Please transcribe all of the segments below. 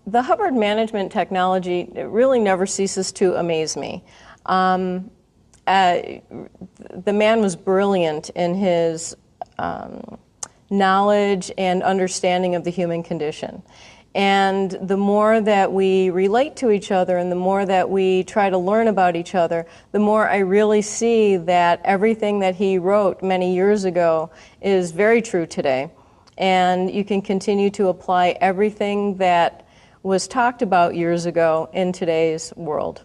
The Hubbard management technology, it really never ceases to amaze me. The man was brilliant in his knowledge and understanding of the human condition. And the more that we relate to each other and the more that we try to learn about each other, the more I really see that everything that he wrote many years ago is very true today. And you can continue to apply everything that was talked about years ago in today's world.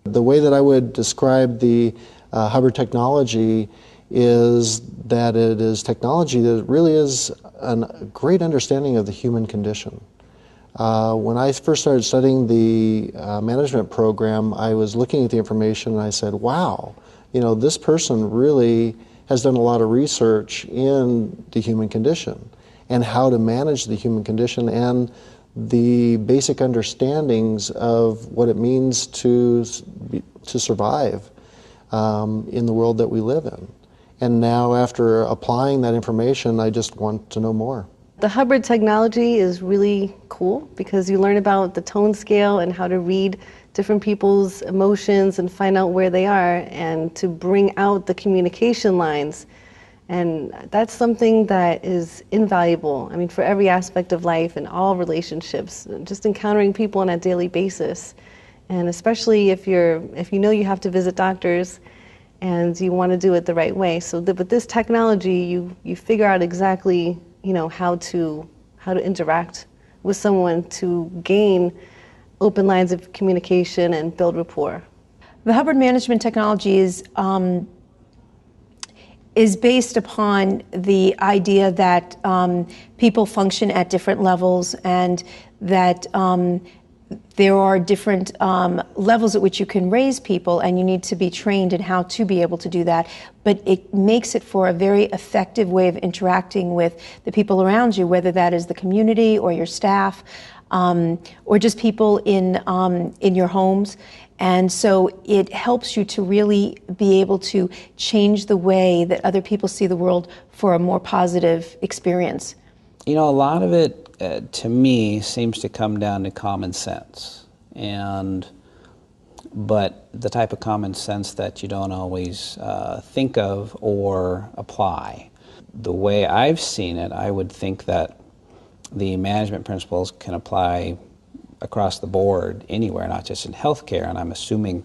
The way that I would describe the Hubbard technology is that it is technology that really is a great understanding of the human condition. When I first started studying the management program, I was looking at the information and I said, wow, you know, this person really has done a lot of research in the human condition and how to manage the human condition and the basic understandings of what it means to survive in the world that we live in. And now after applying that information, I just want to know more. The Hubbard technology is really cool because you learn about the tone scale and how to read different people's emotions and find out where they are and to bring out the communication lines. And that's something that is invaluable. I mean, for every aspect of life and all relationships, just encountering people on a daily basis. And especially if you know you have to visit doctors and you want to do it the right way. So with this technology, you figure out exactly, you know, how to interact with someone to gain open lines of communication and build rapport. The Hubbard management technology is based upon the idea that people function at different levels and that there are different levels at which you can raise people, and you need to be trained in how to be able to do that. But it makes it for a very effective way of interacting with the people around you, whether that is the community or your staff or just people in your homes. And so it helps you to really be able to change the way that other people see the world for a more positive experience. You know, a lot of it, to me, seems to come down to common sense, but the type of common sense that you don't always think of or apply. The way I've seen it, I would think that the management principles can apply across the board anywhere, not just in healthcare, and I'm assuming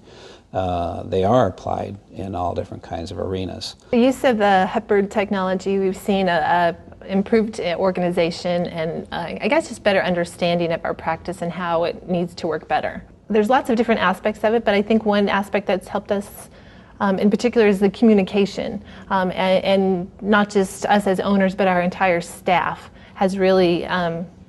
they are applied in all different kinds of arenas. The use of the Hubbard technology, we've seen a improved organization and I guess just better understanding of our practice and how it needs to work better. There's lots of different aspects of it, but I think one aspect that's helped us in particular is the communication, and not just us as owners, but our entire staff has really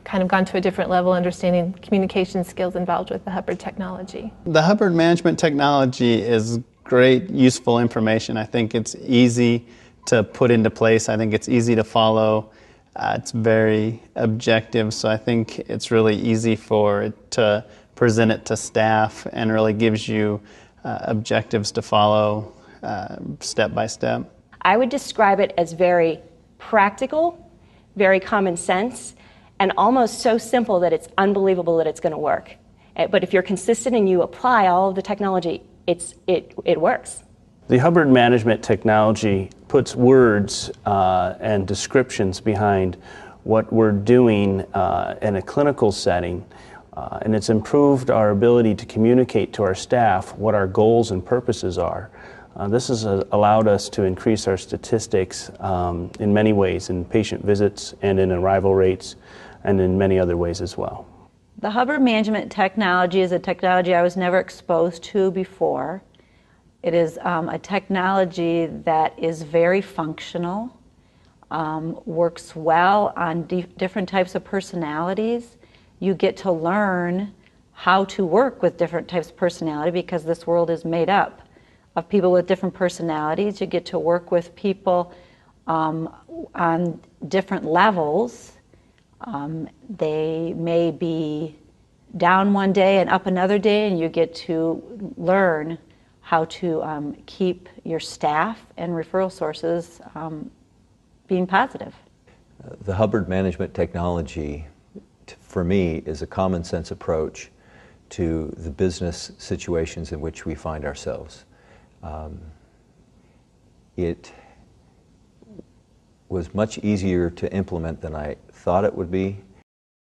kind of gone to a different level, understanding communication skills involved with the Hubbard technology. The Hubbard management technology is great, useful information. I think it's easy to put into place. I think it's easy to follow. It's very objective, so I think it's really easy for it to present it to staff and really gives you objectives to follow step by step. I would describe it as very practical, very common sense, and almost so simple that it's unbelievable that it's going to work. But if you're consistent and you apply all of the technology, it works. The Hubbard management technology puts words and descriptions behind what we're doing in a clinical setting, and it's improved our ability to communicate to our staff what our goals and purposes are. This has allowed us to increase our statistics in many ways, in patient visits and in arrival rates, and in many other ways as well. The Hubbard management technology is a technology I was never exposed to before. It is a technology that is very functional, works well on different types of personalities. You get to learn how to work with different types of personality because this world is made up of people with different personalities. You get to work with people on different levels. They may be down one day and up another day, and you get to learn how to keep your staff and referral sources being positive. The Hubbard management technology for me, is a common sense approach to the business situations in which we find ourselves. It was much easier to implement than I thought it would be.